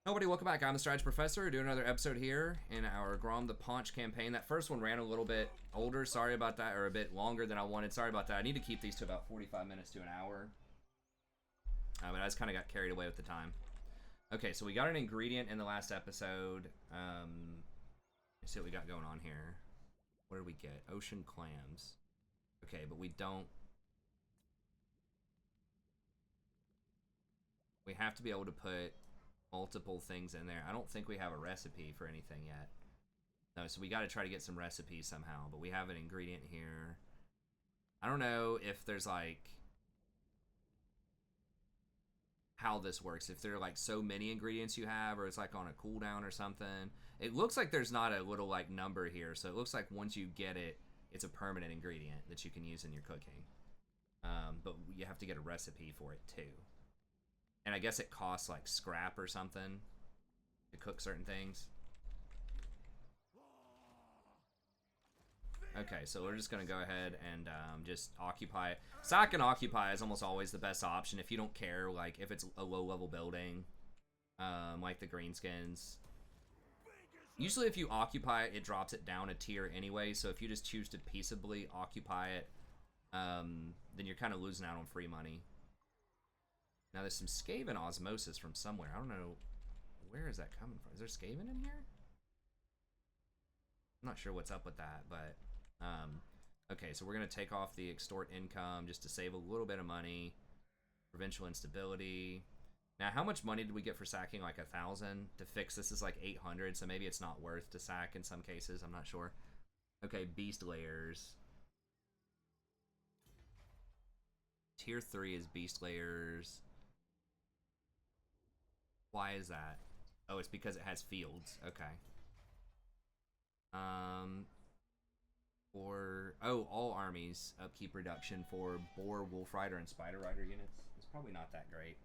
Nobody, welcome back. I'm the Strategy Professor. Doing another episode here in our Grom the Paunch campaign. That first one ran a little bit older. Sorry about that, or a bit longer than I wanted. Sorry about that. I need to keep these to about 45 minutes to an hour. But I just kind of got carried away with the time. Okay, so we got an ingredient in the last episode. Let's see what we got going on here. What did we get? Ocean clams. Okay, but we don't. We have to be able to put multiple things in there. I don't think we have a recipe for anything yet. No, so we got to try to get some recipes somehow, but we have an ingredient here. I don't know if there's like how this works, if there are like so many ingredients you have, or it's like on a cooldown or something. It looks like there's not a little like number here, so it looks like once you get it, it's a permanent ingredient that you can use in your cooking. But you have to get a recipe for it too. And I guess it costs like scrap or something to cook certain things. Okay, so we're just going to go ahead and just occupy it. Sack and occupy is almost always the best option if you don't care, like if it's a low-level building, like the Greenskins. Usually if you occupy it, it drops it down a tier anyway, so if you just choose to peaceably occupy it, then you're kind of losing out on free money. Now there's some Skaven osmosis from somewhere. I don't know, where is that coming from? Is there Skaven in here? I'm not sure what's up with that, but okay, so we're gonna take off the extort income just to save a little bit of money. Provincial instability. Now, how much money did we get for sacking? Like 1,000 to fix this is like 800, so maybe it's not worth to sack in some cases. I'm not sure. Okay, beast layers. Tier 3 is beast layers. Why is that? Oh, it's because it has fields. Okay. All armies upkeep reduction for Boar, Wolf Rider, and Spider Rider units. It's probably not that great.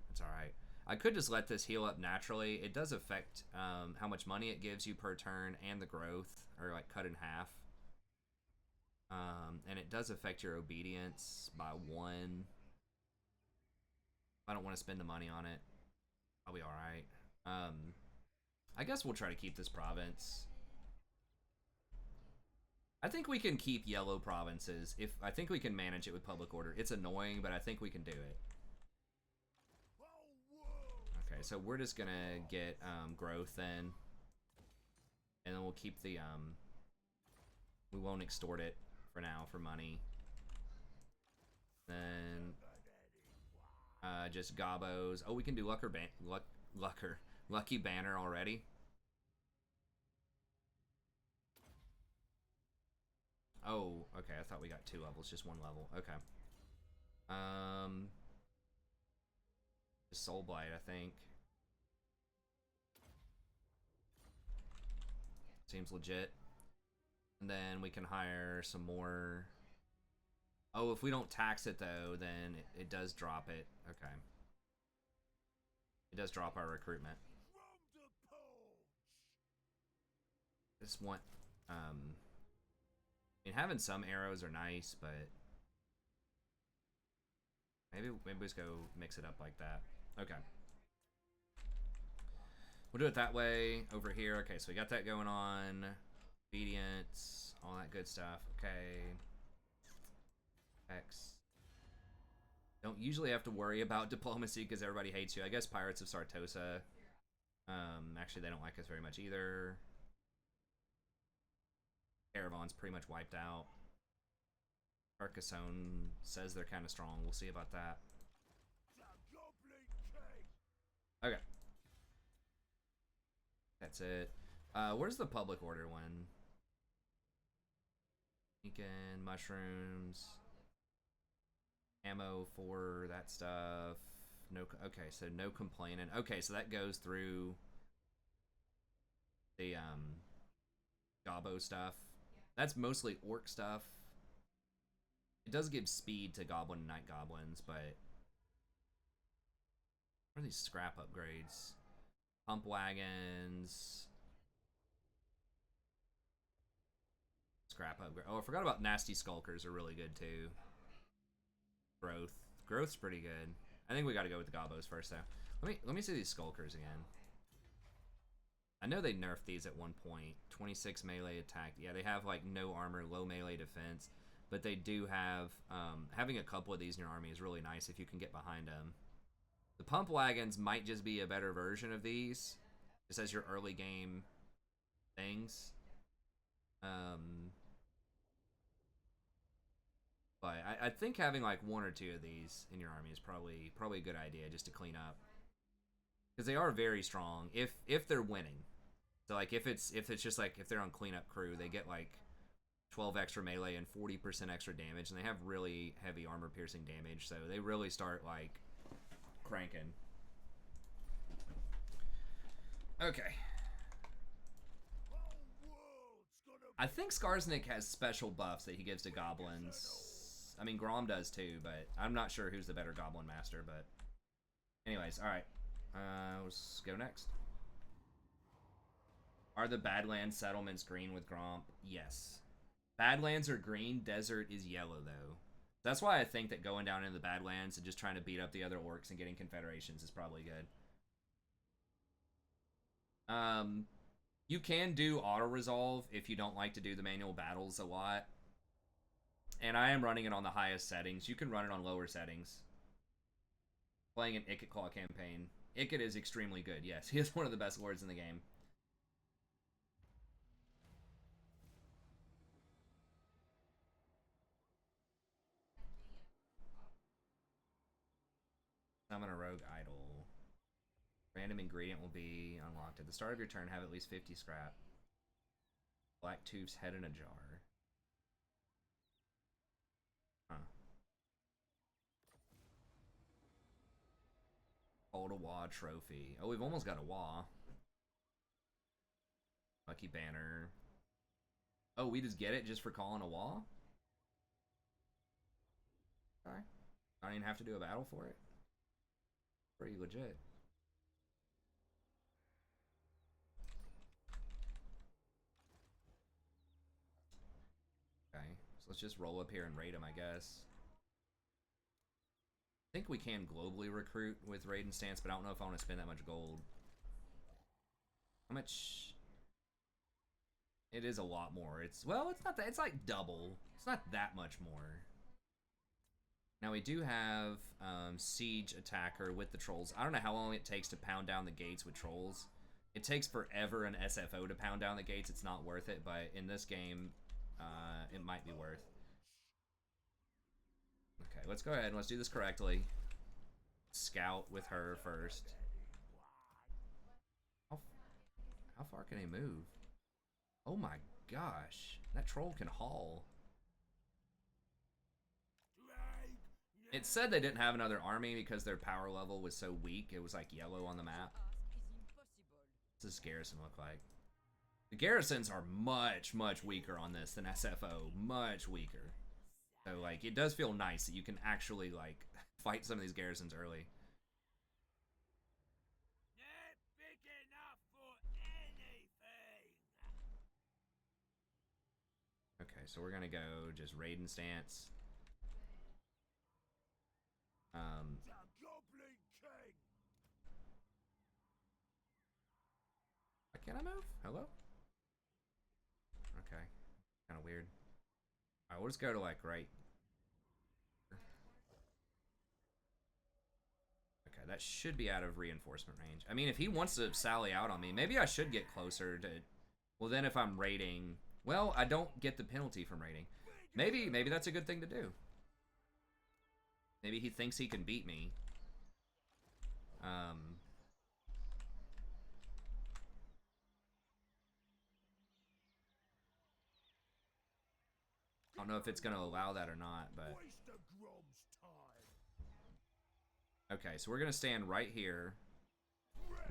That's alright. I could just let this heal up naturally. It does affect how much money it gives you per turn and the growth, or like cut in half. And it does affect your obedience by 1. I don't want to spend the money on it. I'll be alright. I guess we'll try to keep this province. I think we can keep yellow provinces. I think we can manage it with public order. It's annoying, but I think we can do it. Okay, so we're just gonna get growth then. And then we'll keep the we won't extort it for now for money. Then just gobos. Oh, we can do Lucky Banner already. Oh, okay, I thought we got 2 levels, just 1 level. Okay. Soul Blight, I think. Seems legit. And then we can hire some more. Oh, if we don't tax it though, then it does drop it. Okay. It does drop our recruitment. Just want I mean, having some arrows are nice, but maybe let's go mix it up like that. Okay. We'll do it that way over here. Okay, so we got that going on. Obedience, all that good stuff. Okay. X. Don't usually have to worry about diplomacy because everybody hates you. I guess Pirates of Sartosa. Actually, they don't like us very much either. Caravan's pretty much wiped out. Carcassonne says they're kind of strong. We'll see about that. Okay. That's it. Where's the public order one? Beacon, mushrooms, ammo for that stuff. No. Okay, so no complaining. Okay, so that goes through the gobbo stuff. That's mostly orc stuff. It does give speed to goblin and night goblins, but what are these scrap upgrades? Pump wagons. Scrap upgrade. Oh, I forgot about nasty skulkers are really good too. Growth's pretty good. I think we got to go with the gobbos first though. Let me see these skulkers again. I know they nerfed these at one point. 26 melee attack. Yeah, they have like no armor, low melee defense, but they do have having a couple of these in your army is really nice if you can get behind them. The pump wagons might just be a better version of these, just as your early game things. But I think having like one or two of these in your army is probably a good idea just to clean up, because they are very strong if they're winning. So like if it's just like if they're on cleanup crew, they get like 12 extra melee and 40% extra damage, and they have really heavy armor piercing damage, so they really start like cranking. Okay. I think Skarsnik has special buffs that he gives to goblins. I mean, Grom does too, but I'm not sure who's the better goblin master, but anyways, alright. Let's go next. Are the Badlands settlements green with Grom? Yes. Badlands are green, desert is yellow, though. That's why I think that going down into the Badlands and just trying to beat up the other orcs and getting confederations is probably good. You can do auto-resolve if you don't like to do the manual battles a lot. And I am running it on the highest settings. You can run it on lower settings. Playing an Ikit Claw campaign. Ikit is extremely good, yes. He is one of the best lords in the game. Summon a rogue idol. Random ingredient will be unlocked. At the start of your turn, have at least 50 scrap. Black tube's head in a jar. Huh. Hold a Wah trophy. Oh, we've almost got a Wah. Lucky banner. Oh, we just get it just for calling a Wah? Okay. I don't even have to do a battle for it. Pretty legit. Okay, so let's just roll up here and raid them, I guess. I think we can globally recruit with raid and stance, but I don't know if I want to spend that much gold. How much? It is a lot more. It's, well, it's not that, it's like double. It's not that much more. Now we do have siege attacker with the trolls. I don't know how long it takes to pound down the gates with trolls. It takes forever an SFO to pound down the gates. It's not worth it, but in this game, it might be worth. Okay, let's go ahead and let's do this correctly. Scout with her first. How far can he move? Oh my gosh, that troll can haul. It said they didn't have another army because their power level was so weak. It was like yellow on the map. What's this garrison look like? The garrisons are much, much weaker on this than SFO. Much weaker. So, like, it does feel nice that you can actually, like, fight some of these garrisons early. Okay, so we're gonna go just raid and stance. Can I move? Hello? Okay. Kind of weird. Alright, we'll just go to, like, right. Okay, that should be out of reinforcement range. I mean, if he wants to sally out on me, maybe I should get closer to... Well, then if I'm raiding... Well, I don't get the penalty from raiding. Maybe that's a good thing to do. Maybe he thinks he can beat me. I don't know if it's going to allow that or not, but... Okay, so we're going to stand right here,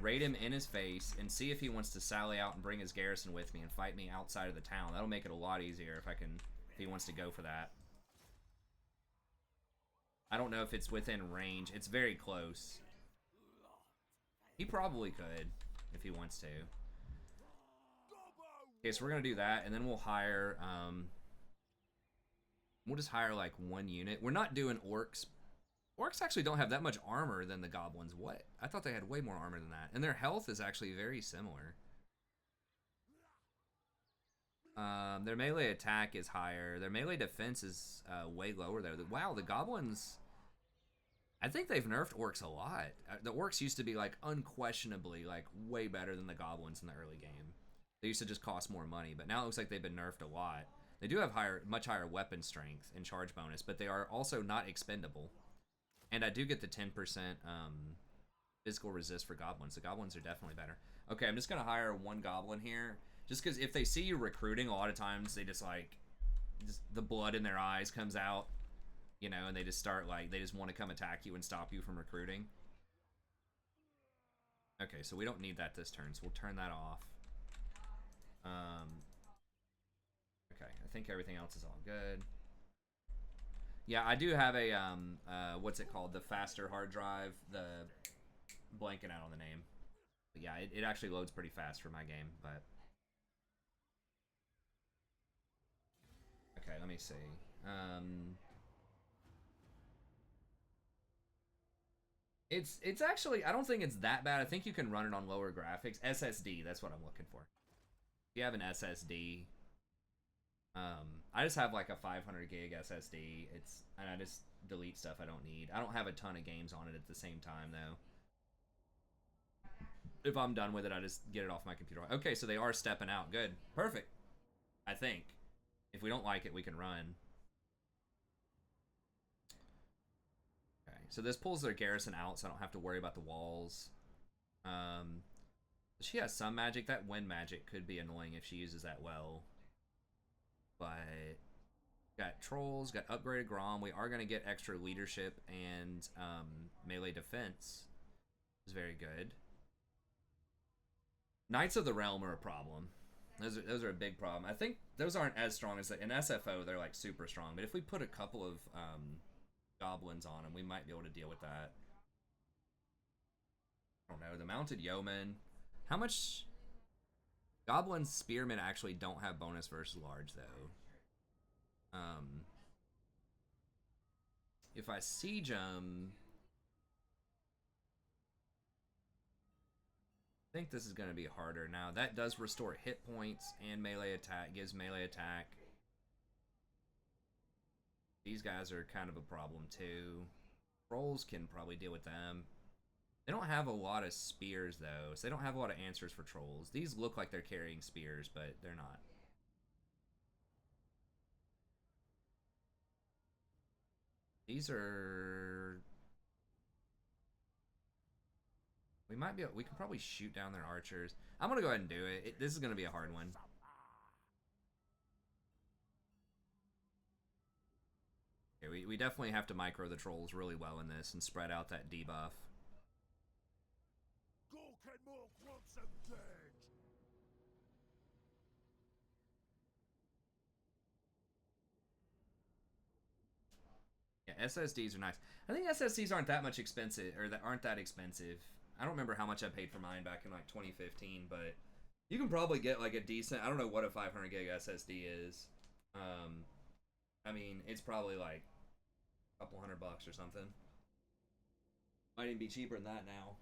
raid him in his face, and see if he wants to sally out and bring his garrison with me and fight me outside of the town. That'll make it a lot easier if he wants to go for that. I don't know if it's within range. It's very close. He probably could, if he wants to. Okay, so we're going to do that, and then we'll hire... We'll just hire, like, one unit. We're not doing orcs. Orcs actually don't have that much armor than the goblins. What? I thought they had way more armor than that. And their health is actually very similar. Their melee attack is higher. Their melee defense is way lower though. Wow, the goblins. I think they've nerfed orcs a lot. The orcs used to be like unquestionably like way better than the goblins in the early game. They used to just cost more money, but now it looks like they've been nerfed a lot. They do have much higher weapon strength and charge bonus, but they are also not expendable. And I do get the 10% physical resist for goblins. The goblins are definitely better. Okay, I'm just gonna hire one goblin here, just because if they see you recruiting, a lot of times they just like, the blood in their eyes comes out, you know, and they just start like, they just want to come attack you and stop you from recruiting. Okay, so we don't need that this turn, so we'll turn that off. Okay, I think everything else is all good. Yeah, I do have a, what's it called? The faster hard drive, the blanking out on the name. But yeah, it actually loads pretty fast for my game, but. Okay, let me see. It's actually, I don't think it's that bad. I think you can run it on lower graphics. SSD, that's what I'm looking for. If you have an SSD, I just have like a 500 gig SSD. And I just delete stuff I don't need. I don't have a ton of games on it at the same time though. If I'm done with it, I just get it off my computer. Okay, so they are stepping out. Good. Perfect. I think. If we don't like it, we can run. Okay, so this pulls their garrison out, so I don't have to worry about the walls. She has some magic. That wind magic could be annoying if she uses that well. But got trolls, got upgraded Grom. We are going to get extra leadership and melee defense. Is very good. Knights of the Realm are a problem. Those are a big problem. I think those aren't as strong as in SFO. They're like super strong. But if we put a couple of goblins on them, we might be able to deal with that. I don't know. The mounted yeoman. How much? Goblins spearmen actually don't have bonus versus large though. If I siege them, I think this is going to be harder. Now, that does restore hit points and melee attack, gives melee attack. These guys are kind of a problem too. Trolls can probably deal with them. They don't have a lot of spears though, so they don't have a lot of answers for trolls. These look like they're carrying spears, but they're not. These are... We might be able, we can probably shoot down their archers. I'm gonna go ahead and do it. This is gonna be a hard one. Okay, we definitely have to micro the trolls really well in this and spread out that debuff. Yeah, SSDs are nice. I think SSDs aren't that much expensive, or that aren't that expensive. I don't remember how much I paid for mine back in like 2015, but you can probably get like a decent, I don't know what a 500 gig SSD is. I mean, it's probably like a couple $100 or something. Might even be cheaper than that now.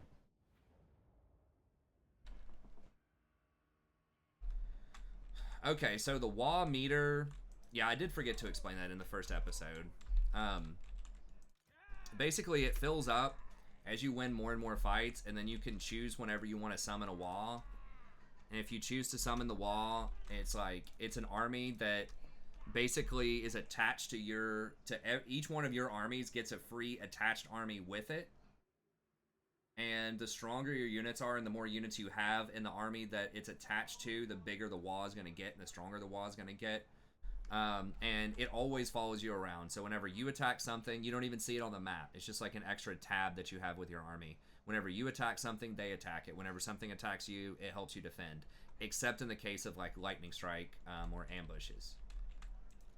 Okay, so the WA meter, yeah, I did forget to explain that in the first episode. Basically, it fills up as you win more and more fights, and then you can choose whenever you want to summon a wall. And if you choose to summon the wall, it's like, it's an army that basically is attached to your, each one of your armies gets a free attached army with it. And the stronger your units are and the more units you have in the army that it's attached to, the bigger the wall is going to get and the stronger the wall is going to get. And it always follows you around. So whenever you attack something, you don't even see it on the map. It's just like an extra tab that you have with your army. Whenever you attack something, they attack it. Whenever something attacks you, it helps you defend. Except in the case of like lightning strike or ambushes.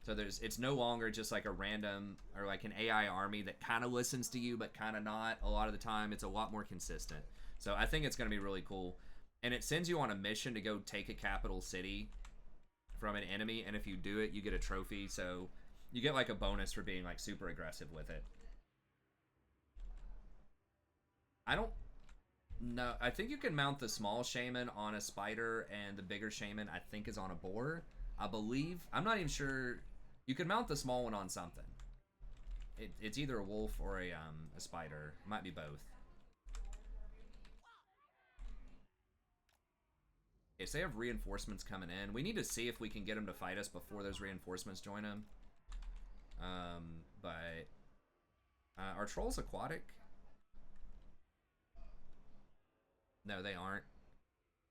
So it's no longer just like a random or like an AI army that kind of listens to you but kind of not. A lot of the time, it's a lot more consistent. So I think it's going to be really cool. And it sends you on a mission to go take a capital city from an enemy, and if you do it, you get a trophy, so you get like a bonus for being like super aggressive with it. I don't know. I think you can mount the small shaman on a spider, and the bigger shaman I think is on a boar. I believe, I'm not even sure. You could mount the small one on something. It's either a wolf or a spider. It might be both. Okay, so they have reinforcements coming in. We need to see if we can get them to fight us before those reinforcements join them. But are trolls aquatic? No, they aren't.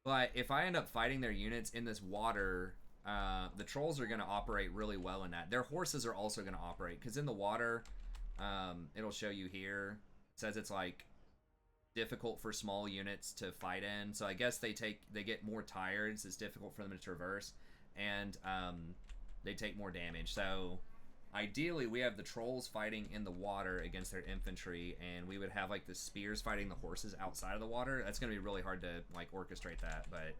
But if I end up fighting their units in this water, the trolls are going to operate really well in that. Their horses are also going to operate, because in the water, it'll show you here. It says it's like difficult for small units to fight in. So I guess they get more tired. So it's difficult for them to traverse, and they take more damage. So ideally, we have the trolls fighting in the water against their infantry, and we would have like the spears fighting the horses outside of the water. That's going to be really hard to like orchestrate that, but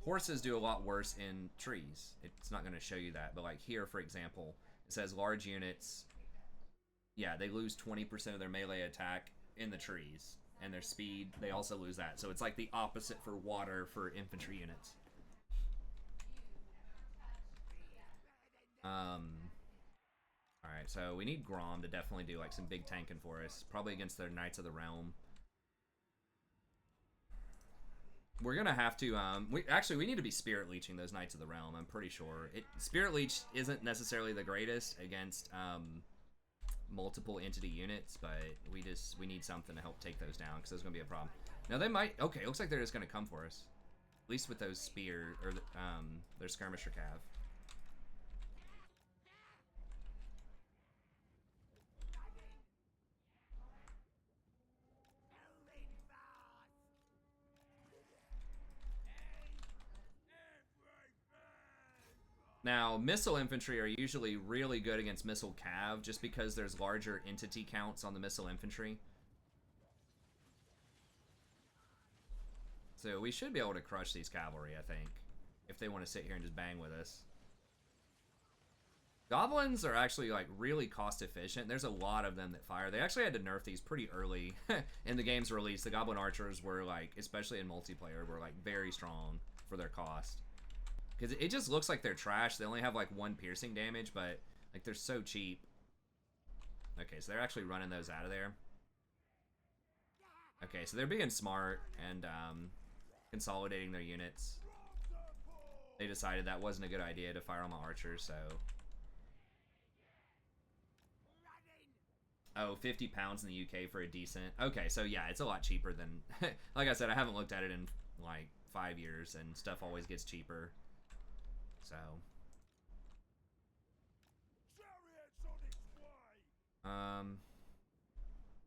horses do a lot worse in trees. It's not going to show you that, but like here, for example, it says large units. Yeah, they lose 20% of their melee attack in the trees, and their speed, they also lose that. So it's like the opposite for water for infantry units. Alright, so we need Grom to definitely do like some big tanking for us. Probably against their Knights of the Realm. We're gonna have to, we need to be Spirit Leeching those Knights of the Realm, I'm pretty sure. Spirit Leech isn't necessarily the greatest against, multiple entity units, but we need something to help take those down, because there's gonna be a problem. Now they might, okay, it looks like they're just gonna come for us. At least with those spear, or their skirmisher cav. Now, missile infantry are usually really good against missile cav, just because there's larger entity counts on the missile infantry. So we should be able to crush these cavalry, I think, if they want to sit here and just bang with us. Goblins are actually like really cost efficient. There's a lot of them that fire. They actually had to nerf these pretty early in the game's release. The Goblin Archers were like, especially in multiplayer, were like very strong for their cost. Because it just looks like they're trash. They only have like 1 piercing damage, but like they're so cheap. Okay, so they're actually running those out of there. Okay, so they're being smart and consolidating their units. They decided that wasn't a good idea to fire on my archers, so... Oh, 50 pounds in the UK for a decent... Okay, so yeah, it's a lot cheaper than... Like I said, I haven't looked at it in like 5 years, and stuff always gets cheaper. So...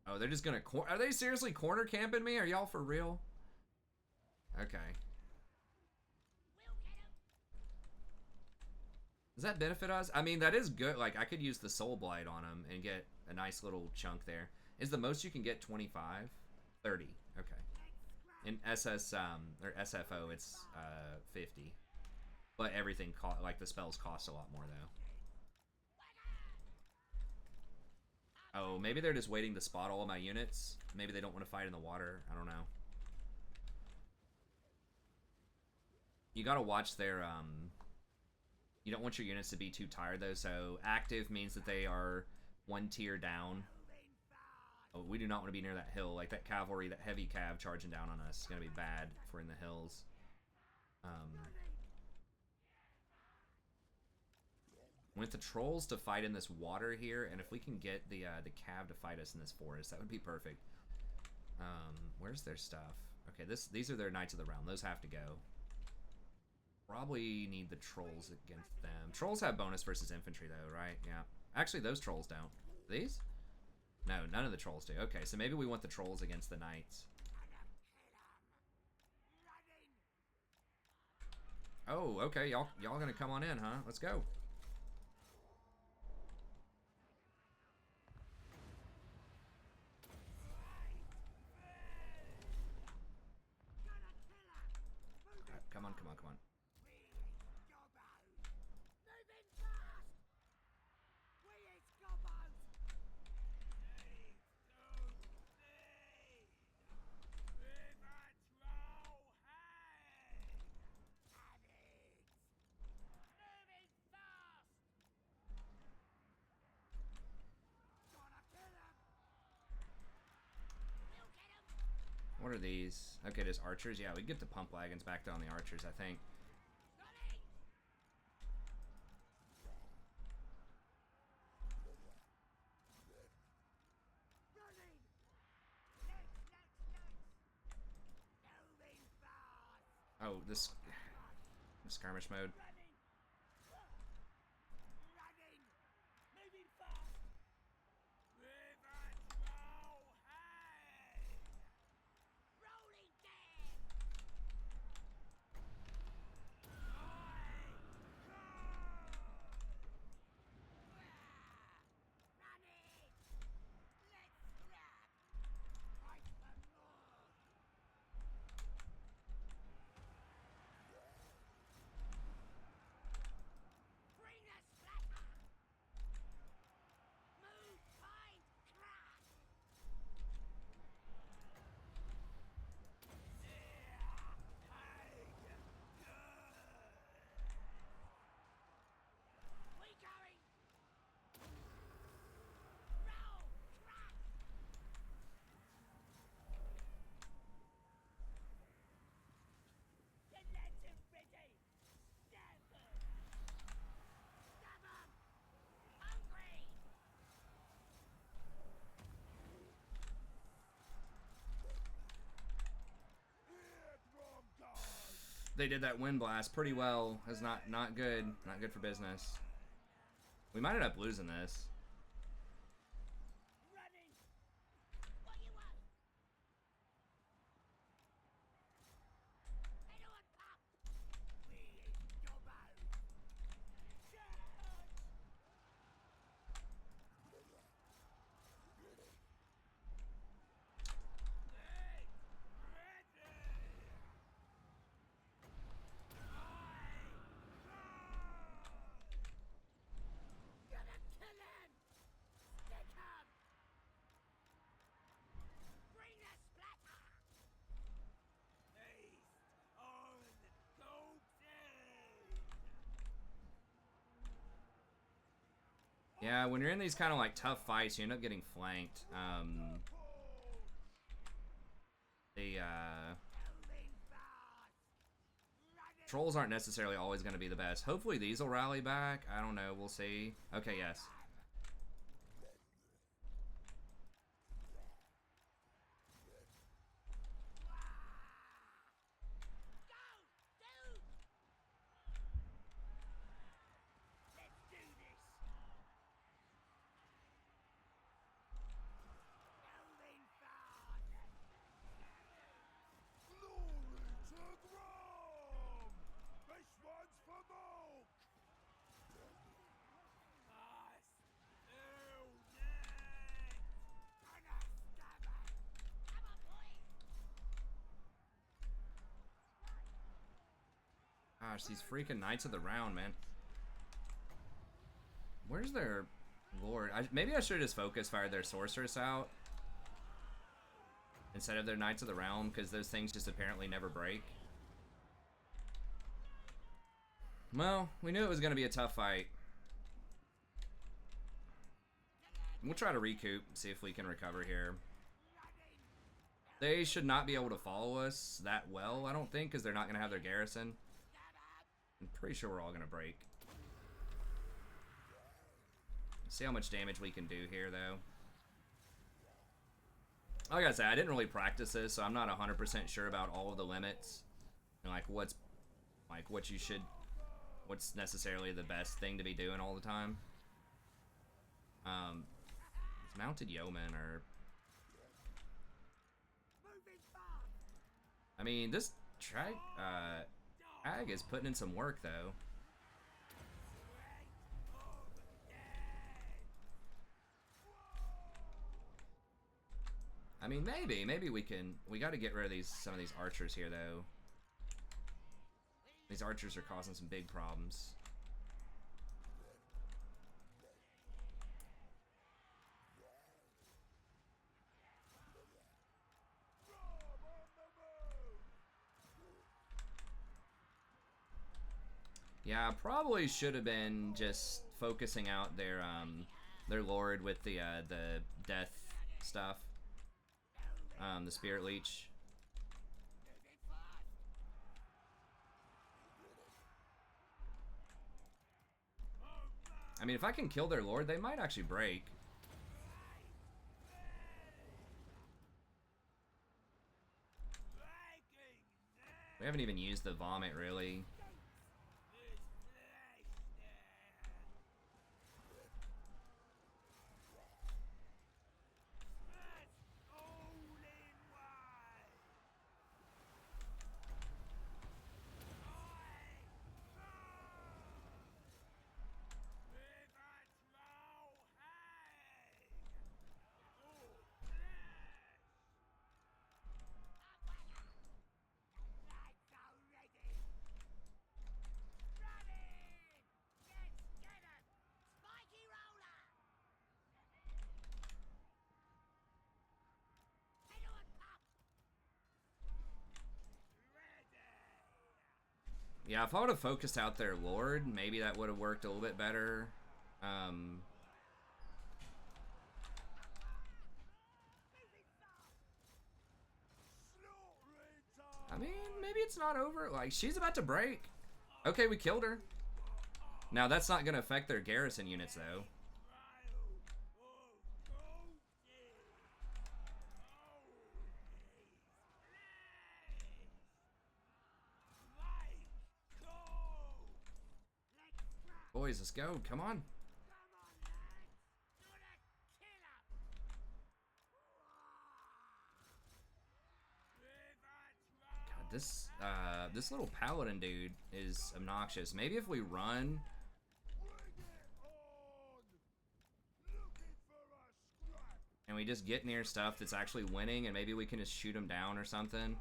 Oh, they're just gonna... Are they seriously corner camping me? Are y'all for real? Okay. Does that benefit us? I mean, that is good. Like, I could use the Soul Blight on them and get a nice little chunk there. Is the most you can get 25? 30. Okay. In or SFO, it's 50. But everything, like the spells cost a lot more, though. Oh, maybe they're just waiting to spot all of my units. Maybe they don't want to fight in the water. I don't know. You gotta watch their, you don't want your units to be too tired, though, so active means that they are 1 tier down. Oh, we do not want to be near that hill. Like, that cavalry, that heavy cav charging down on us is going to be bad if we're in the hills. With the trolls to fight in this water here, and if we can get the cav to fight us in this forest, that would be perfect. Where's their stuff? Okay, these are their Knights of the Realm. Those have to go. Probably need the trolls against them. Trolls have bonus versus infantry, though, right? Yeah. Actually, those trolls don't. These? No, none of the trolls do. Okay, so maybe we want the trolls against the knights. Oh, okay. Y'all gonna come on in, huh? Let's go. Come on, come on, come on. What are these? Okay, there's archers. Yeah, we get the pump wagons back down the archers, I think. Oh, this skirmish mode. They did that wind blast pretty well. That's not good. Not good for business. We might end up losing this. Yeah, when you're in these kind of like tough fights, you end up getting flanked. The trolls aren't necessarily always going to be the best. Hopefully these will rally back. I don't know. We'll see. Okay, yes. Gosh, these freaking Knights of the Round, man. Where's their lord? Maybe I should have just fired their sorceress out instead of their Knights of the Realm, because those things just apparently never break. Well, we knew it was going to be a tough fight. We'll try to recoup, see if we can recover here. They should not be able to follow us that well, I don't think, because they're not going to have their garrison. I'm pretty sure we're all going to break. See how much damage we can do here, though. Like I said, I didn't really practice this, so I'm not 100% sure about all of the limits. And like what's necessarily the best thing to be doing all the time. These mounted yeomen are... I mean, this Ag is putting in some work, though. I mean, maybe we got to get rid of some of these archers here, though. These archers are causing some big problems. Yeah, probably should have been just focusing out their lord with the death stuff. The Spirit Leech. I mean, if I can kill their lord, they might actually break. We haven't even used the vomit, really. Yeah, if I would have focused out their lord, maybe that would have worked a little bit better. I mean, maybe it's not over. Like, she's about to break. Okay, we killed her. Now, that's not going to affect their garrison units, though. Boys, let's go. Come on. God, this little paladin dude is obnoxious. Maybe if we run. And we just get near stuff that's actually winning, and maybe we can just shoot him down or something.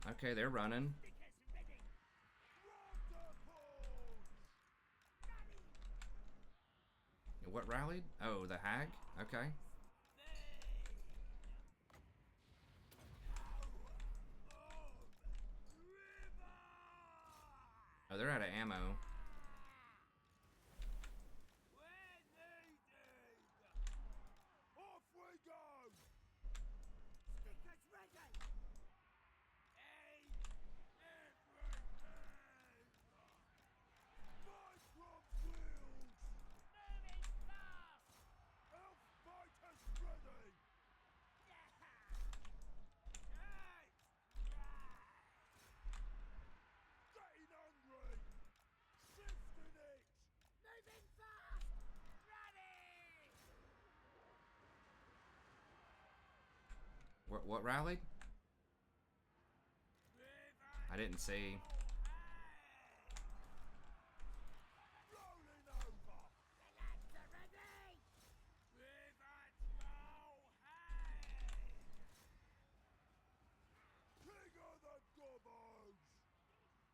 Okay, they're running. What rallied? Oh, the hag? Okay. Oh, they're out of ammo. What rallied? I didn't see.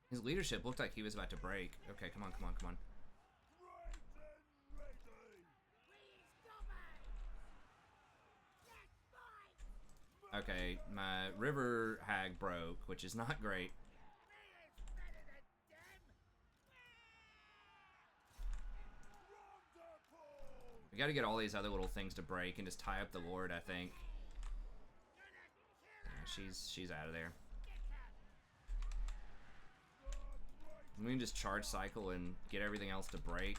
His leadership looked like he was about to break. Okay, come on, come on, come on. Okay, my river hag broke, which is not great. We gotta get all these other little things to break and just tie up the lord, I think. Yeah, she's out of there. We can just charge cycle and get everything else to break.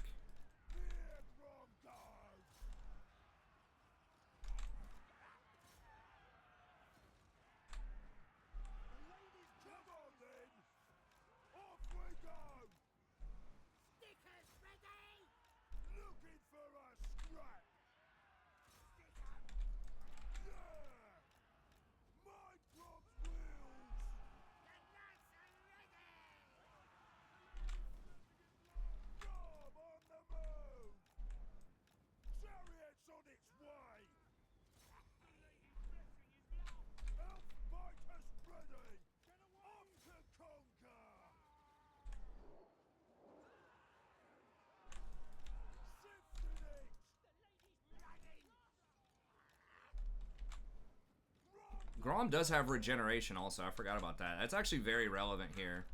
Grom does have regeneration also. I forgot about that. That's actually very relevant here.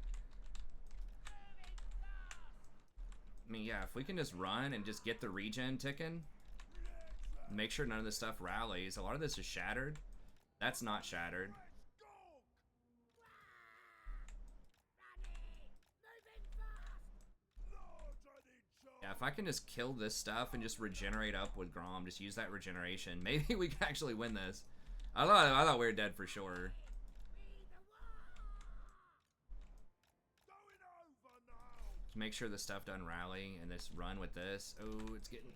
I mean, yeah, if we can just run and just get the regen ticking, make sure none of this stuff rallies. A lot of this is shattered. That's not shattered. Yeah, if I can just kill this stuff and just regenerate up with Grom, just use that regeneration, maybe we can actually win this. I thought we were dead for sure. Just make sure the stuff doesn't rally and this run with this. Oh, it's getting...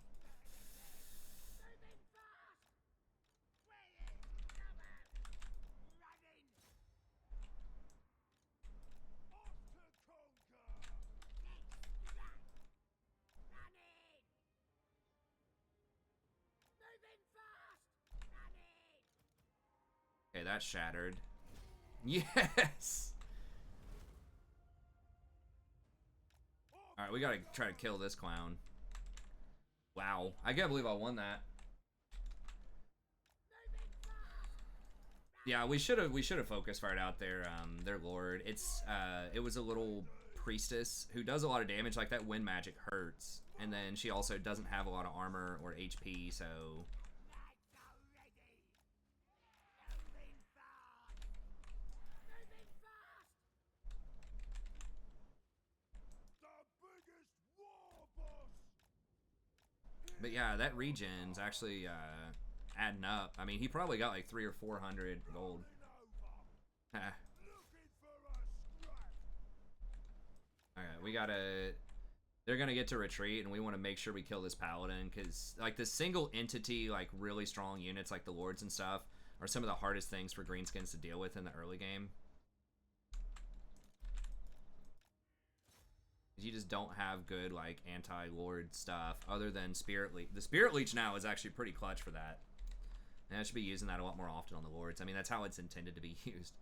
Okay, that's shattered. Yes! Alright, we gotta try to kill this clown. Wow, I can't believe I won that. Yeah, we should have focus fired out their lord. It was a little priestess who does a lot of damage. Like that wind magic hurts, and then she also doesn't have a lot of armor or HP, so. But yeah, that regen's actually adding up. I mean, he probably got like 300 or 400 gold. Alright, we gotta... They're gonna get to retreat, and we want to make sure we kill this paladin, because like the single entity, like really strong units like the lords and stuff are some of the hardest things for Greenskins to deal with in the early game. You just don't have good like anti-lord stuff other than Spirit Leech. The Spirit Leech now is actually pretty clutch for that. And I should be using that a lot more often on the lords. I mean, that's how it's intended to be used.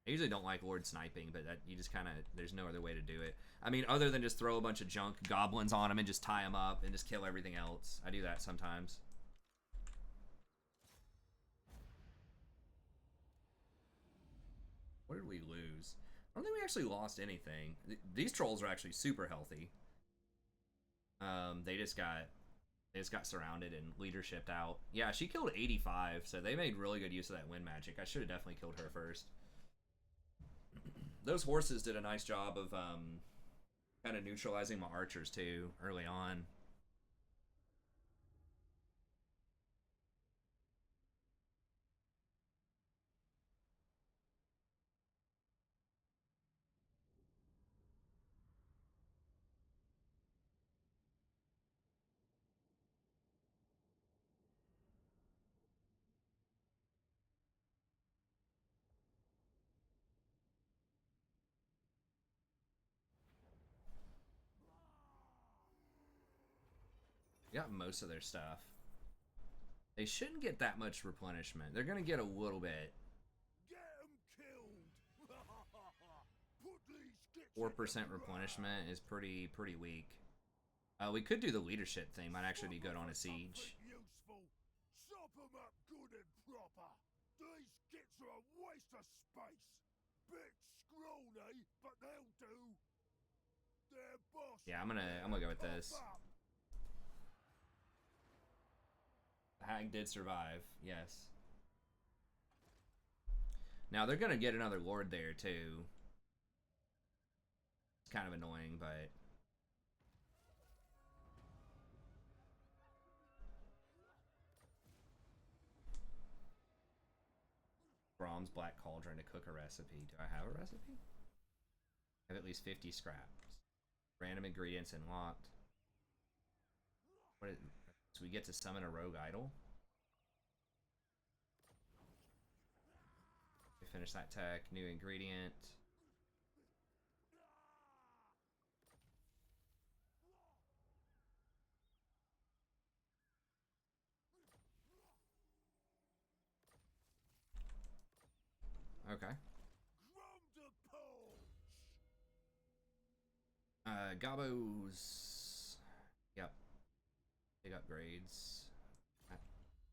I usually don't like lord sniping, but that you just kind of, there's no other way to do it. I mean, other than just throw a bunch of junk goblins on them and just tie them up and just kill everything else. I do that sometimes. What did we lose? I don't think we actually lost anything. These trolls are actually super healthy. They just got surrounded and leadershiped out. Yeah, she killed 85, so they made really good use of that wind magic. I should have definitely killed her first. Those horses did a nice job of kind of neutralizing my archers too early on. Got most of their stuff. They shouldn't get that much replenishment. They're gonna get a little bit. 4% replenishment is pretty weak. We could do the leadership thing. Might actually be good on a siege. These kits are a waste of space. Bit scrawny, but they'll do. Yeah, I'm gonna go with this. The hag did survive, yes. Now they're gonna get another lord there too. It's kind of annoying, but Grom's black cauldron to cook a recipe. Do I have a recipe? I have at least 50 scraps. Random ingredients unlocked. What is, so we get to summon a rogue idol? We finish that tech. New ingredient. Okay. Gobos. Yep. Big upgrades.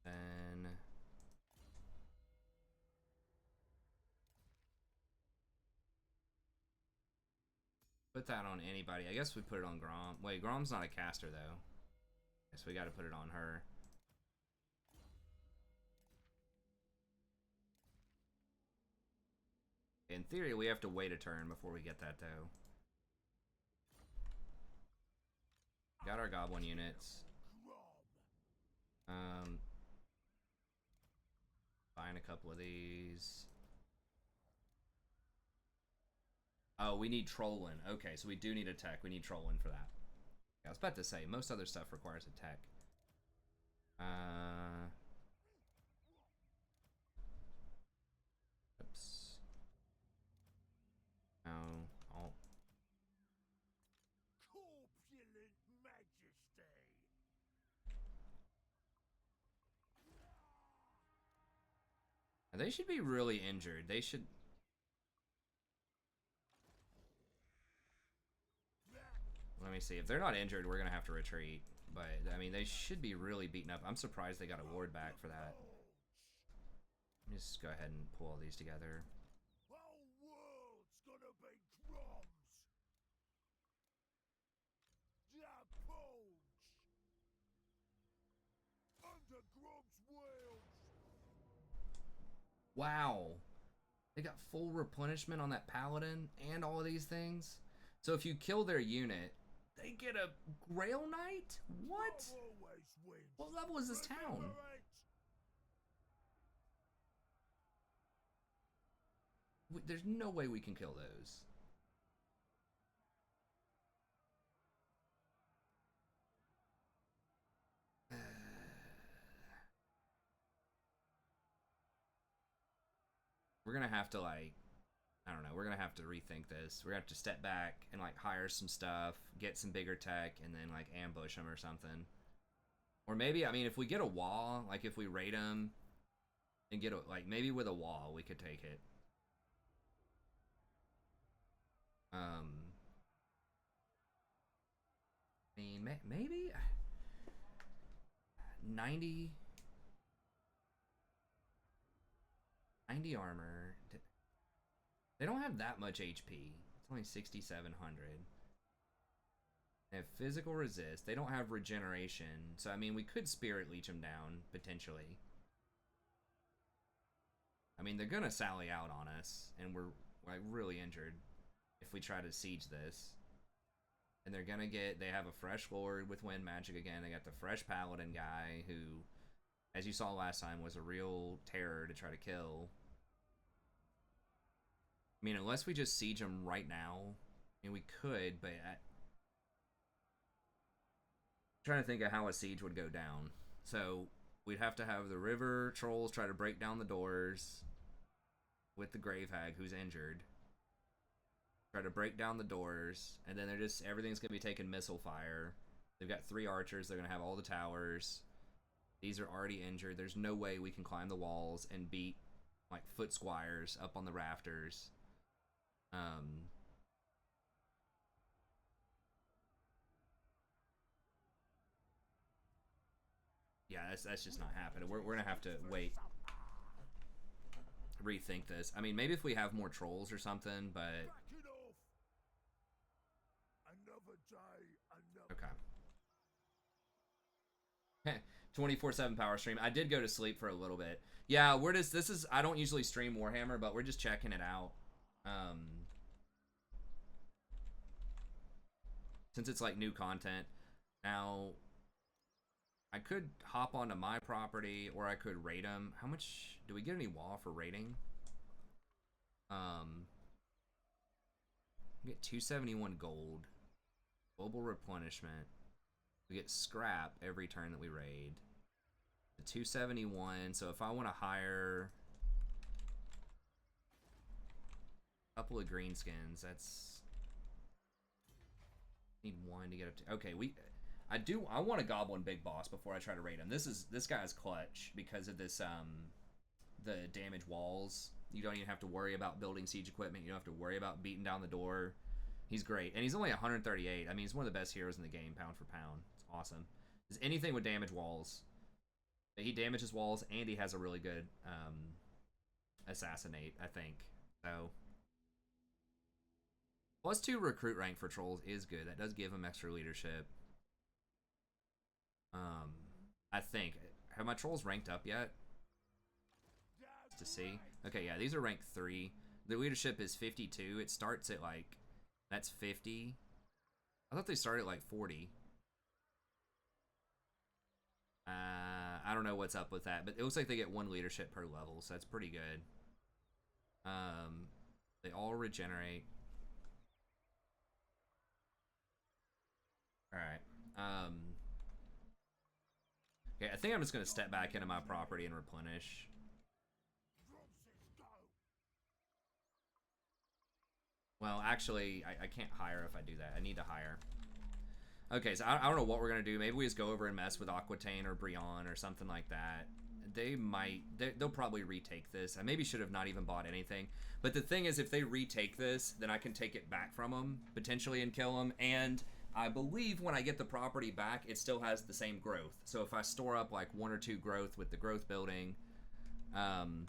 Then put that on anybody. I guess we put it on Grom. Wait, Grom's not a caster though. Guess we got to put it on her. In theory, we have to wait a turn before we get that though. Got our goblin units. Buying a couple of these. Oh, we need trolling. Okay, so we do need a tech. We need trolling for that. Yeah, I was about to say, most other stuff requires a tech. Oops. No. Oh. Corpulent majesty. They should be really injured. They should... Let me see. If they're not injured, we're going to have to retreat. But, I mean, they should be really beaten up. I'm surprised they got a ward back for that. Let me just go ahead and pull all these together. Whole world's gonna be Grom's. Bulge. Under Grom's wheels. Wow. They got full replenishment on that paladin and all of these things. So if you kill their unit, they get a Grail Knight? What? What level is this town? There's no way we can kill those. We're gonna have to, like, I don't know, we're gonna have to rethink this. We're gonna have to step back and, like, hire some stuff, get some bigger tech, and then, like, ambush them or something. Or maybe, I mean, if we get a wall, like, if we raid them and get a, like, maybe with a wall we could take it. I mean, maybe 90 armor. They don't have that much HP. It's only 6,700. They have physical resist. They don't have regeneration. So, I mean, we could spirit leech them down, potentially. I mean, they're going to sally out on us, and we're, like, really injured if we try to siege this. And they're going to get... They have a fresh lord with wind magic again. They got the fresh paladin guy who, as you saw last time, was a real terror to try to kill. I mean, unless we just siege them right now, I mean, we could, but I'm trying to think of how a siege would go down. So we'd have to have the river trolls try to break down the doors with the grave hag who's injured. Try to break down the doors, and then they're just, everything's gonna be taking missile fire. They've got 3 archers. They're gonna have all the towers. These are already injured. There's no way we can climb the walls and beat, like, foot squires up on the rafters. Yeah, that's just not happening. We're gonna have to wait, rethink this. I mean, maybe if we have more trolls or something, but okay. 24/7 power stream. I did go to sleep for a little bit. Yeah, we're just, this is, I don't usually stream Warhammer, but we're just checking it out. Since it's like new content. Now, I could hop onto my property, or I could raid them. How much, do we get any wall for raiding? We get 271 gold. Global replenishment. We get scrap every turn that we raid. The 271, so if I want to hire a couple of greenskins, that's... Need 1 to get up to... Okay, I want a goblin big boss before I try to raid him. This guy's clutch because of this, the damage walls. You don't even have to worry about building siege equipment. You don't have to worry about beating down the door. He's great. And he's only 138. I mean, he's one of the best heroes in the game, pound for pound. It's awesome. Does anything with damage walls. He damages walls, and he has a really good assassinate, I think. So, +2 recruit rank for trolls is good. That does give him extra leadership. I think. Have my trolls ranked up yet? To see. Okay, yeah, these are ranked 3. The leadership is 52. It starts at, like, that's 50. I thought they started at, like, 40. I don't know what's up with that, but it looks like they get 1 leadership per level, so that's pretty good. They all regenerate. Alright. Okay, I think I'm just gonna step back into my property and replenish. Well, actually, I can't hire if I do that. I need to hire. Okay, so I don't know what we're gonna do. Maybe we just go over and mess with Aquitaine or Brion or something like that. They'll probably retake this. I maybe should have not even bought anything. But the thing is, if they retake this, then I can take it back from them, potentially, and kill them. And I believe when I get the property back, it still has the same growth. So if I store up like 1 or 2 growth with the growth building, then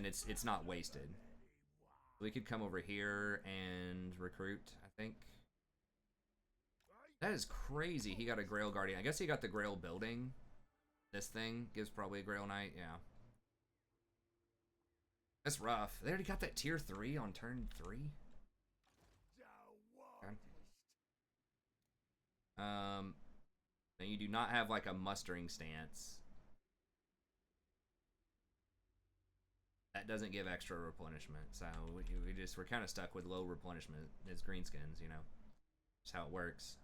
it's not wasted. We could come over here and recruit, I think. That is crazy. He got a Grail Guardian. I guess he got the Grail building. This thing gives probably a Grail Knight. Yeah. That's rough. They already got that tier 3 on turn 3. Okay. Then you do not have like a mustering stance. That doesn't give extra replenishment, so we're kind of stuck with low replenishment as Greenskins, you know. That's how it works.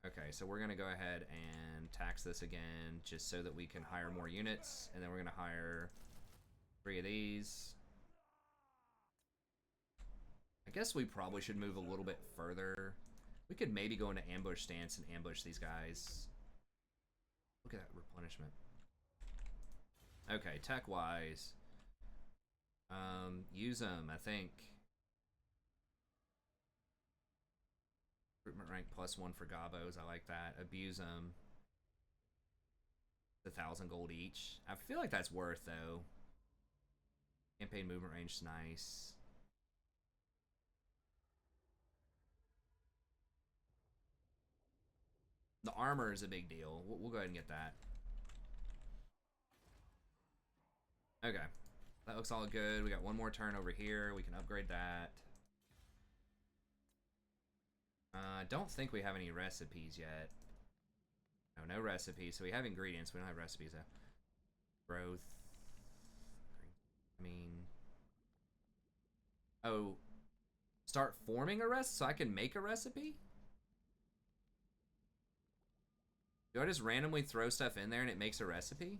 Okay, so we're gonna go ahead and tax this again, just so that we can hire more units, and then we're gonna hire 3 of these. I guess we probably should move a little bit further. We could maybe go into ambush stance and ambush these guys. Look at that replenishment. Okay, tech-wise. Use them, I think. Recruitment rank +1 for Gabos, I like that. Abuse them. 1,000 gold each. I feel like that's worth, though. Campaign movement range is nice. The armor is a big deal. We'll go ahead and get that. Okay. That looks all good. We got 1 more turn over here. We can upgrade that. I don't think we have any recipes yet. No recipes. So we have ingredients. We don't have recipes though. Growth. I mean... Oh. Start forming a recipe so I can make a recipe? Do I just randomly throw stuff in there and it makes a recipe?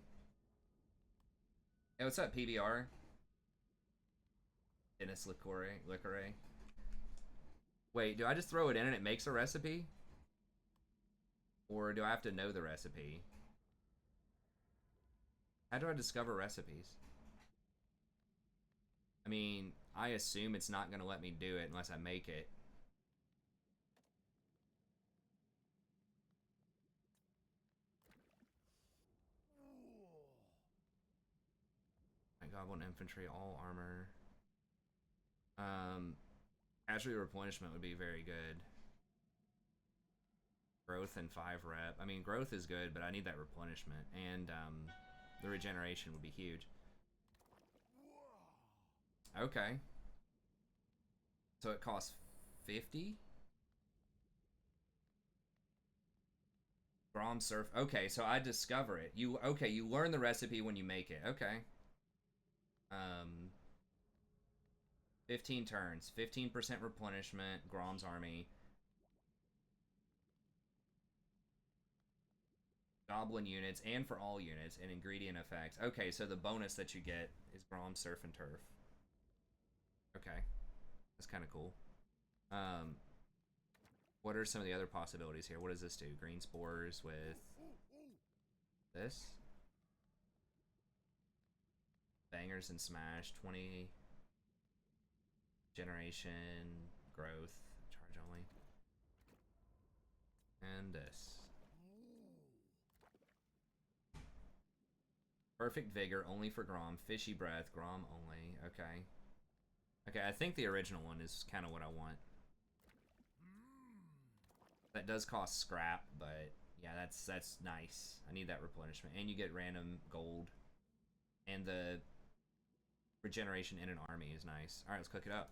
Hey, what's up, PBR? Dennis Licore. Wait, do I just throw it in and it makes a recipe? Or do I have to know the recipe? How do I discover recipes? I mean, I assume it's not going to let me do it unless I make it. Goblin infantry, all armor. Casualty replenishment would be very good. Growth and 5 rep. I mean, growth is good, but I need that replenishment. And the regeneration would be huge. Okay. So it costs 50? Grom surf. Okay, so I discover it. You learn the recipe when you make it. Okay. 15 turns, 15% replenishment, Grom's army. Goblin units, and for all units, and ingredient effects. Okay, so the bonus that you get is Grom, Surf, and Turf. Okay. That's kind of cool. What are some of the other possibilities here? What does this do? Green spores with this? Bangers and smash, 20 generation, growth, charge only. And this. Perfect vigor, only for Grom. Fishy breath, Grom only. Okay. Okay, I think the original one is kind of what I want. That does cost scrap, but yeah, that's nice. I need that replenishment. And you get random gold. And the regeneration in an army is nice. Alright, let's cook it up.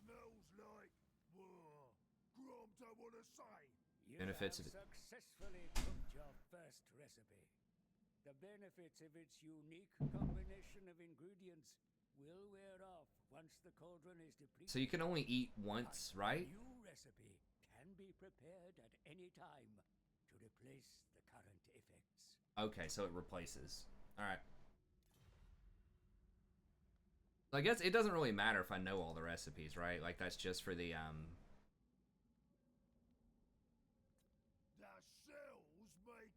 Smells like... Grom don't want to say. Benefits of it. Successfully cooked your first recipe. The benefits of its unique combination of ingredients will wear off once the cauldron is depleted. So you can only eat once, right? A new recipe can be prepared at any time to replace the current effects. Okay, so it replaces. Alright. I guess it doesn't really matter if I know all the recipes, right? Like, that's just for the, The cells make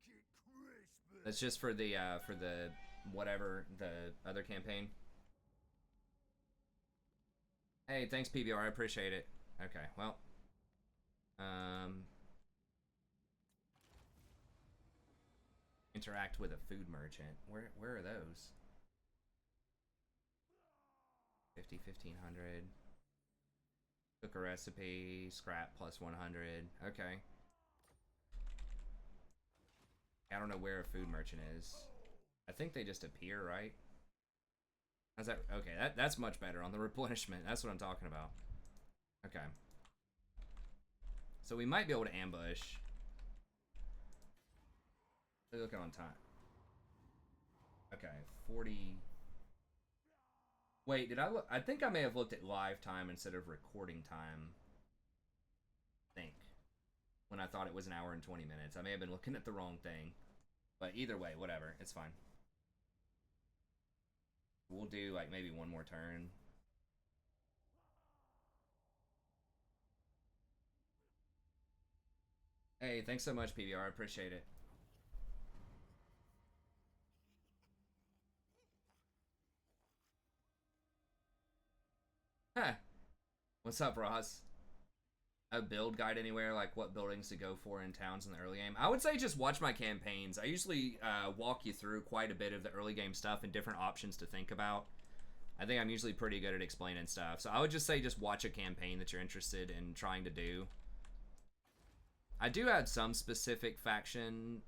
it crispy. That's just for the, whatever, the other campaign. Hey, thanks, PBR, I appreciate it. Okay, well. Interact with a food merchant. Where are those? 50, 1500. Cook a recipe, scrap plus 100. Okay. I don't know where a food merchant is. I think they just appear, right? How's that? Okay, that's much better on the replenishment. That's what I'm talking about. Okay. So we might be able to ambush. Looking on time. Okay, 40. Wait, did I look? I think I may have looked at live time instead of recording time. I think. When I thought it was an hour and 20 minutes. I may have been looking at the wrong thing. But either way, whatever. It's fine. We'll do like maybe one more turn. Hey, thanks so much, PBR. I appreciate it. Huh. What's up, Ross? A build guide anywhere, like what buildings to go for in towns in the early game? I would say just watch my campaigns. I usually walk you through quite a bit of the early game stuff and different options to think about. I think I'm usually pretty good at explaining stuff. So I would just say just watch a campaign that you're interested in trying to do. I do have some specific faction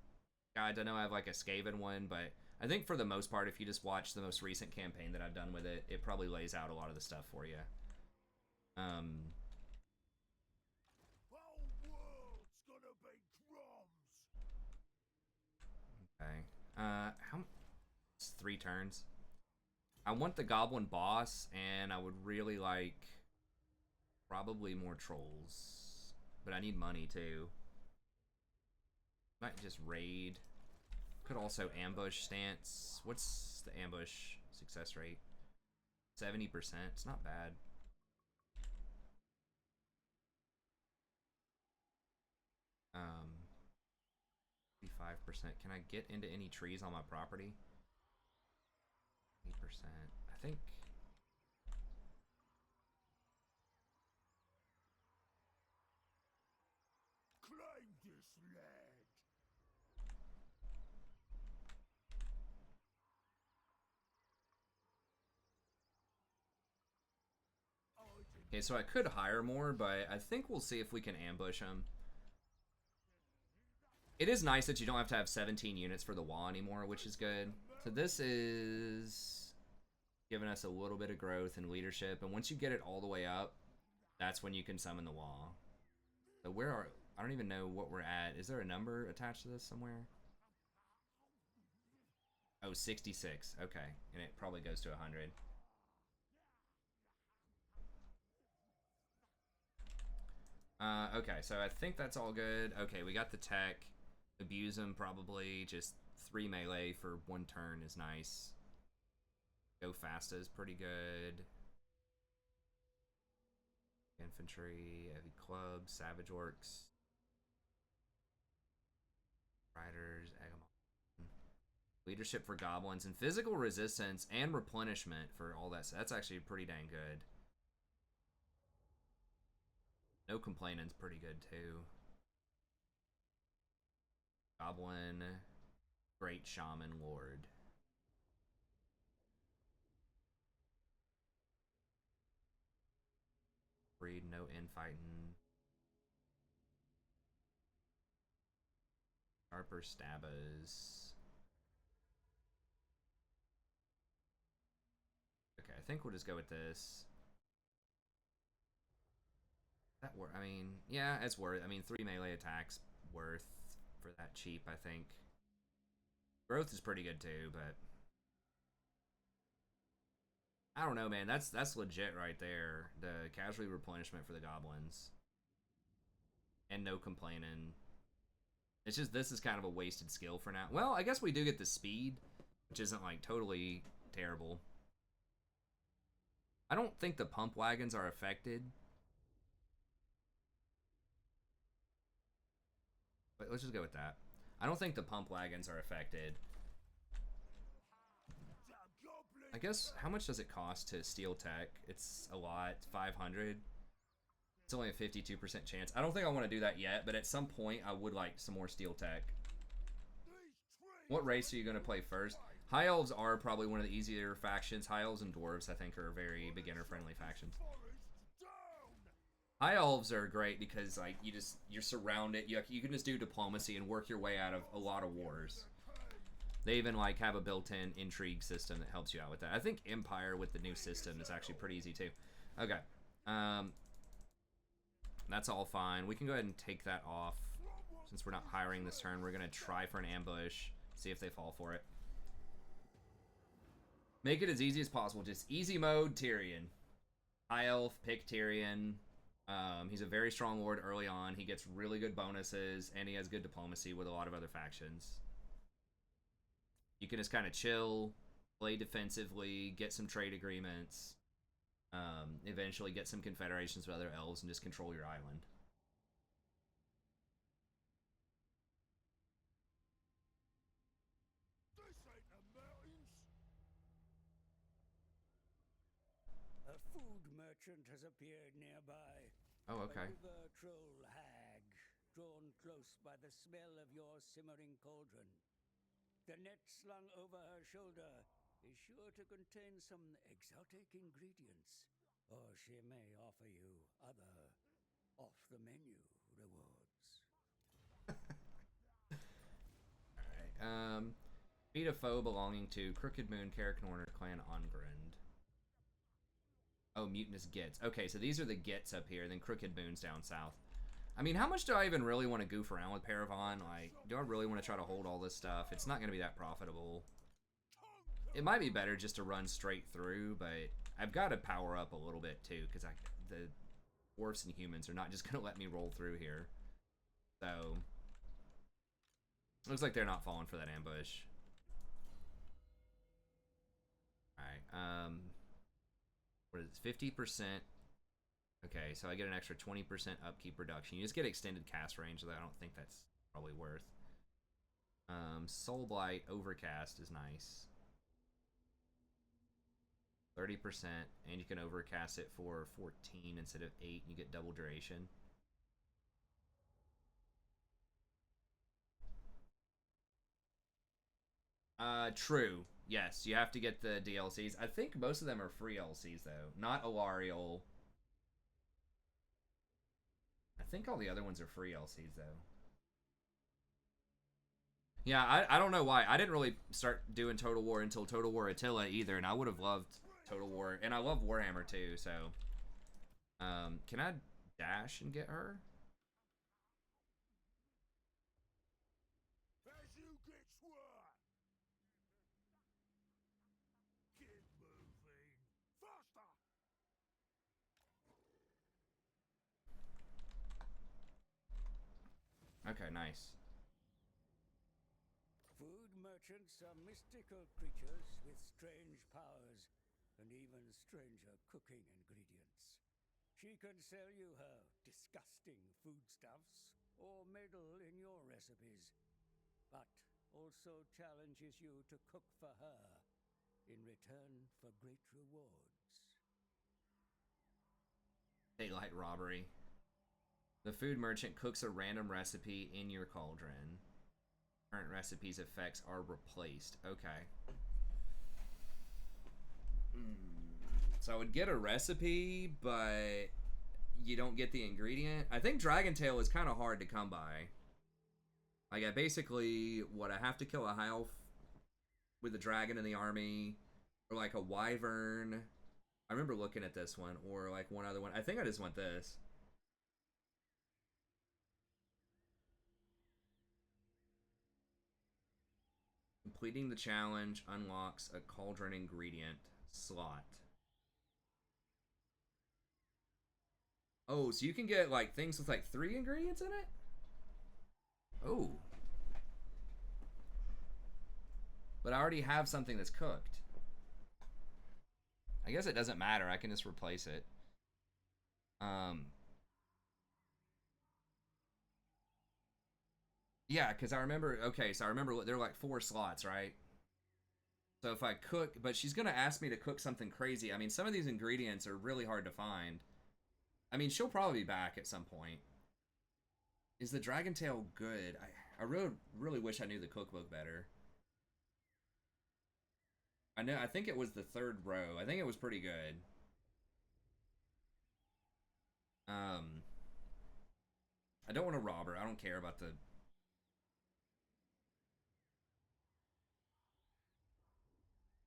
guides. I know I have like a Skaven one, but I think for the most part, if you just watch the most recent campaign that I've done with it, it probably lays out a lot of the stuff for you. Whole world's gonna be Groms. Okay. It's 3 turns. I want the goblin boss, and I would really like probably more trolls. But I need money too. Might just raid. Could also ambush stance. What's the ambush success rate? 70%. It's not bad. Um, 55%. Can I get into any trees on my property? 8%. I think. Claim this land. Okay, so I could hire more, but I think we'll see if we can ambush them. It is nice that you don't have to have 17 units for the wall anymore, which is good. So this is giving us a little bit of growth and leadership, and once you get it all the way up, that's when you can summon the wall. So where are... I don't even know what we're at. Is there a number attached to this somewhere? Oh, 66. Okay, and it probably goes to 100. Okay, so I think that's all good. Okay, we got the tech. Abuse them probably. Just 3 melee for 1 turn is nice. Go fasta is pretty good. Infantry, heavy clubs, savage orcs, riders, Agamemnon. Leadership for goblins and physical resistance and replenishment for all that. So that's actually pretty dang good. No complaining's pretty good too. Goblin, Great Shaman Lord. Breed, no infighting. Sharper Stabbers. Okay, I think we'll just go with this. That work? I mean, yeah, it's worth. I mean, 3 melee attacks worth for that cheap, I think. Growth is pretty good too, but I don't know, man. That's legit right there. The casualty replenishment for the goblins. And no complaining. It's just this is kind of a wasted skill for now. Well, I guess we do get the speed, which isn't like totally terrible. I don't think the pump wagons are affected. But let's just go with that. I don't think the pump wagons are affected. I guess, how much does it cost to steal tech? It's a lot, 500. It's only a 52% chance. I don't think I want to do that yet, but at some point I would like some more steel tech. What race are you going to play first? High Elves are probably one of the easier factions. High Elves and Dwarves, I think, are very beginner-friendly factions. High Elves are great because like you're surrounded. You can just do diplomacy and work your way out of a lot of wars. They even like have a built-in intrigue system that helps you out with that. I think Empire with the new system is actually pretty easy too. Okay. That's all fine. We can go ahead and take that off. Since we're not hiring this turn, we're going to try for an ambush. See if they fall for it. Make it as easy as possible. Just easy mode, Tyrion. High Elf, pick Tyrion. He's a very strong lord early on. He gets really good bonuses, and he has good diplomacy with a lot of other factions. You can just kind of chill, play defensively, get some trade agreements. Eventually get some confederations with other elves and just control your island. A food merchant has appeared nearby. Oh, okay. A river troll hag, drawn close by the smell of your simmering cauldron. The net slung over her shoulder is sure to contain some exotic ingredients, or she may offer you other off-the-menu rewards. Alright, beat a foe belonging to Crooked Moon, Carricknorner, Clan Ongrund. Oh, Mutinous Gits. Okay, so these are the Gits up here, then Crooked Moon's down south. I mean, how much do I even really want to goof around with Paravon? Like, do I really want to try to hold all this stuff? It's not going to be that profitable. It might be better just to run straight through, but I've got to power up a little bit too, because the dwarfs and humans are not just going to let me roll through here. So, looks like they're not falling for that ambush. Alright, what is it, 50%? Okay, so I get an extra 20% upkeep reduction. You just get extended cast range, though I don't think that's probably worth. Soul Blight Overcast is nice. 30%, and you can overcast it for 14 instead of 8, and you get double duration. True. Yes, you have to get the DLCs. I think most of them are free LCs, though. Not Alarial. I think all the other ones are free LCs, though. Yeah, I don't know why. I didn't really start doing Total War until Total War Attila, either, and I would have loved Total War. And I love Warhammer, too, so... can I dash and get her? Okay, nice. Food merchants are mystical creatures with strange powers and even stranger cooking ingredients. She can sell you her disgusting foodstuffs or meddle in your recipes, but also challenges you to cook for her in return for great rewards. Daylight robbery. The food merchant cooks a random recipe in your cauldron. Current recipe's effects are replaced. Okay. So I would get a recipe, but you don't get the ingredient. I think Dragon Tail is kind of hard to come by. Like, I basically, I have to kill a high elf with a dragon in the army, or like a wyvern. I remember looking at this one, or like one other one. I think I just want this. Completing the challenge unlocks a Cauldron ingredient slot. Oh, so you can get like things with like 3 ingredients in it? Oh. But I already have something that's cooked. I guess it doesn't matter. I can just replace it. Yeah, because I remember, okay, so I remember there were like 4 slots, right? So if I cook, but she's going to ask me to cook something crazy. I mean, some of these ingredients are really hard to find. I mean, she'll probably be back at some point. Is the Dragon Tail good? I really wish I knew the cookbook better. I think it was the 3rd row. I think it was pretty good. I don't want to rob her. I don't care about the...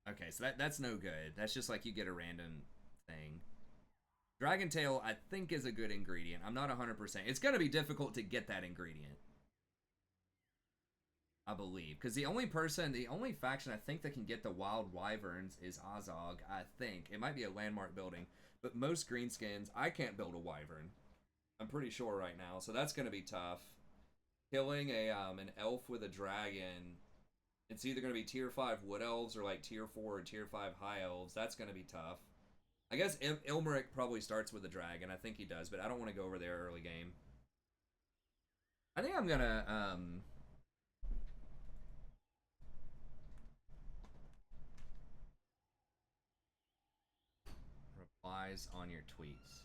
Okay, so that's no good. That's just like you get a random thing. Dragon Tail, I think, is a good ingredient. I'm not 100%. It's going to be difficult to get that ingredient, I believe. Because the only faction I think that can get the Wild Wyverns is Azog, I think. It might be a landmark building. But most Greenskins, I can't build a Wyvern. I'm pretty sure right now. So that's going to be tough. Killing an elf with a dragon... It's either going to be tier 5 wood elves or like tier 4 or tier 5 high elves. That's going to be tough. I guess Ilmeric probably starts with a dragon. I think he does, but I don't want to go over there early game. I think I'm going to... replies on your tweets.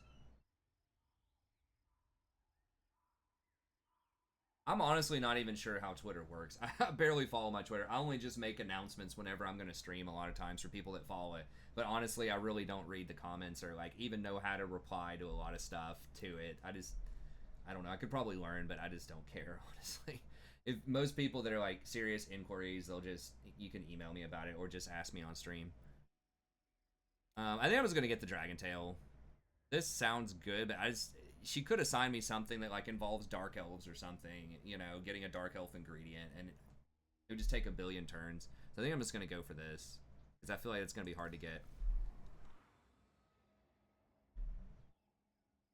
I'm honestly not even sure how Twitter works. I barely follow my Twitter. I only just make announcements whenever I'm going to stream a lot of times for people that follow it. But honestly, I really don't read the comments or like even know how to reply to a lot of stuff to it. I don't know. I could probably learn, but I just don't care, honestly. If most people that are like serious inquiries, you can email me about it or just ask me on stream. I think I was going to get the Dragon Tail. This sounds good, but she could assign me something that like involves dark elves or something, you know, getting a dark elf ingredient, and it would just take a billion turns. So I think I'm just going to go for this because I feel like it's going to be hard to get.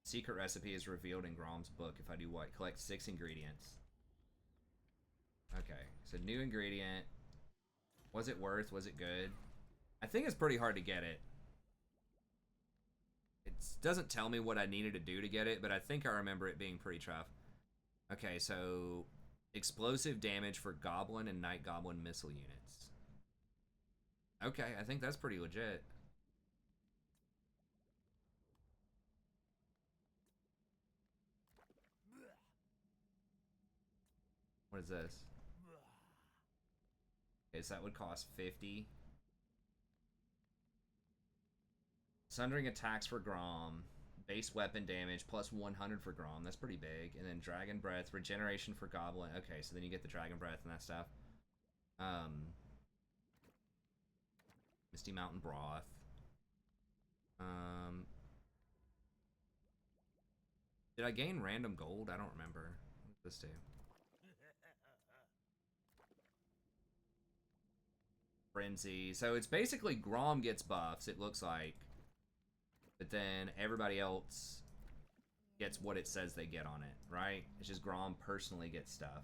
Secret recipe is revealed in Grom's book. If I do what? Collect 6 ingredients. Okay, so new ingredient. Was it worth? Was it good? I think it's pretty hard to get it. It doesn't tell me what I needed to do to get it, but I think I remember it being pretty tough. Okay, so explosive damage for Goblin and Night Goblin missile units. Okay, I think that's pretty legit. What is this? Okay, so that would cost 50. Sundering attacks for Grom. Base weapon damage plus 100 for Grom. That's pretty big. And then Dragon Breath. Regeneration for Goblin. Okay, so then you get the Dragon Breath and that stuff. Misty Mountain Broth. Did I gain random gold? I don't remember. What does this do? Frenzy. So it's basically Grom gets buffs, it looks like. But then everybody else gets what it says they get on it, right? It's just Grom personally gets stuff.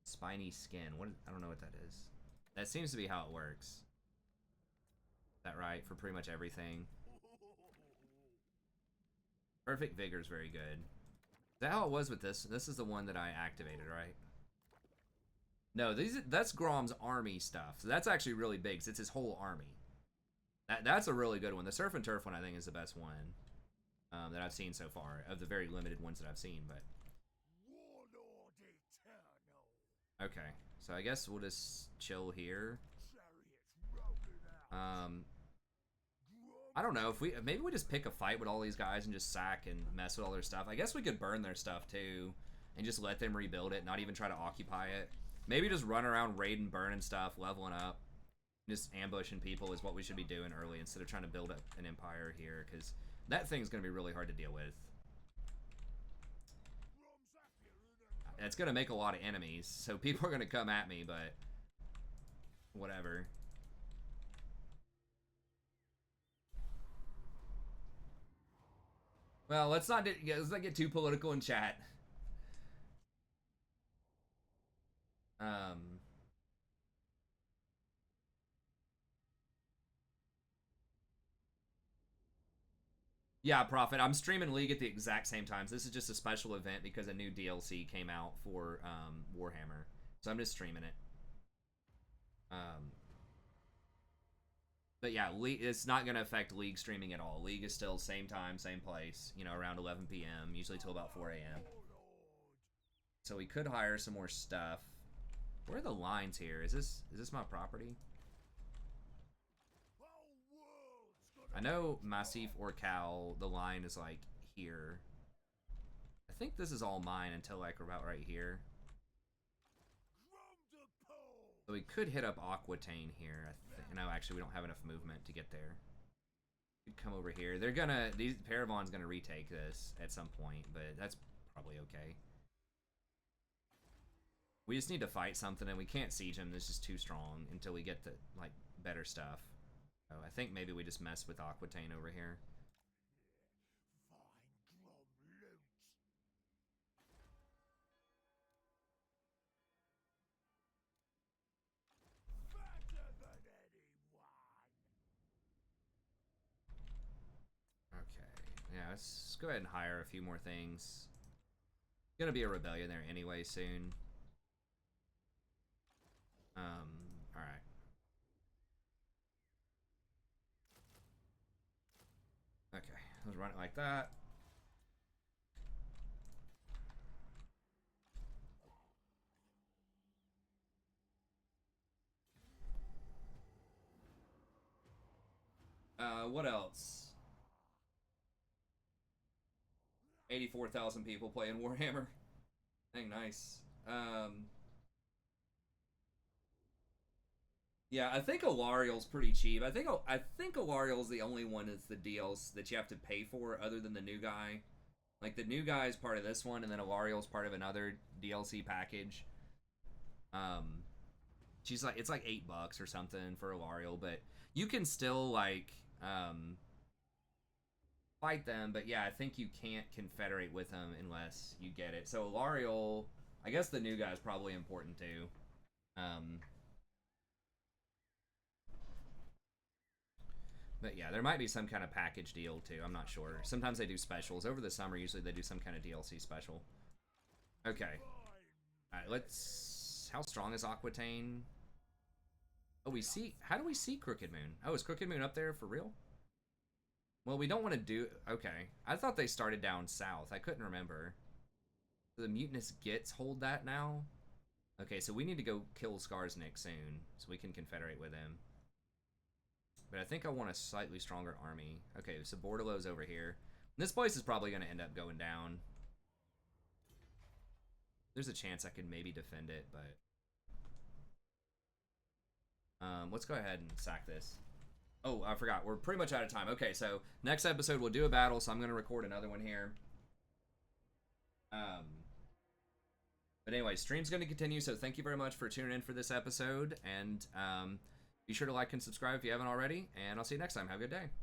Spiny skin. I don't know what that is. That seems to be how it works. Is that right? For pretty much everything. Perfect Vigor is very good. Is that how it was with this? This is the one that I activated, right? No, that's Grom's army stuff. So that's actually really big. So it's his whole army. That's a really good one. The Surf and Turf one, I think, is the best one that I've seen so far, of the very limited ones that I've seen. But okay, so I guess we'll just chill here. I don't know if maybe we just pick a fight with all these guys and just sack and mess with all their stuff. I guess we could burn their stuff too, and just let them rebuild it, not even try to occupy it. Maybe just run around raiding, burning stuff, leveling up. Just ambushing people is what we should be doing early instead of trying to build up an empire here, because that thing's going to be really hard to deal with. It's gonna make a lot of enemies, so people are gonna come at me, but whatever. Well, let's not get too political in chat. Yeah, Prophet. I'm streaming League at the exact same times. This is just a special event because a new DLC came out for Warhammer, so I'm just streaming it. But yeah, it's not going to affect League streaming at all. League is still same time, same place, you know, around 11 p.m., usually till about 4 a.m. So we could hire some more stuff. Where are the lines here? Is this my property? I know Massif or Cal, the line is like here. I think this is all mine until like about right here. So we could hit up Aquitaine here. No, actually we don't have enough movement to get there. We'd come over here. They're gonna, Paravon's gonna retake this at some point, but that's probably okay. We just need to fight something, and we can't siege him. This is too strong until we get the like better stuff. Oh, I think maybe we just mess with Aquitaine over here. Yeah, let's go ahead and hire a few more things. Gonna be a rebellion there anyway soon. Alright. Okay, let's run it like that. What else? 84,000 people playing Warhammer. Dang, nice. Yeah, I think Alariel's pretty cheap. I think Alariel's the only one that's the DLC that you have to pay for, other than the new guy. Like the new guy is part of this one, and then Alariel's part of another DLC package. She's like, it's like $8 or something for Alariel, but you can still like fight them. But yeah, I think you can't confederate with them unless you get it. So Alariel, I guess the new guy is probably important too. But yeah, there might be some kind of package deal too. I'm not sure. Sometimes they do specials. Over the summer, usually they do some kind of DLC special. Okay. Alright, let's... How strong is Aquitaine? Oh, we see... How do we see Crooked Moon? Oh, is Crooked Moon up there for real? Well, we don't want to do... Okay. I thought they started down south. I couldn't remember. The Mutinous Gits hold that now? Okay, so we need to go kill Skarsnik soon, so we can confederate with him. But I think I want a slightly stronger army. Okay, so Bordalo's over here. This place is probably going to end up going down. There's a chance I could maybe defend it, but... let's go ahead and sack this. Oh, I forgot. We're pretty much out of time. Okay, so next episode we'll do a battle, so I'm going to record another one here. But anyway, stream's going to continue, so thank you very much for tuning in for this episode, and be sure to like and subscribe if you haven't already, and I'll see you next time. Have a good day.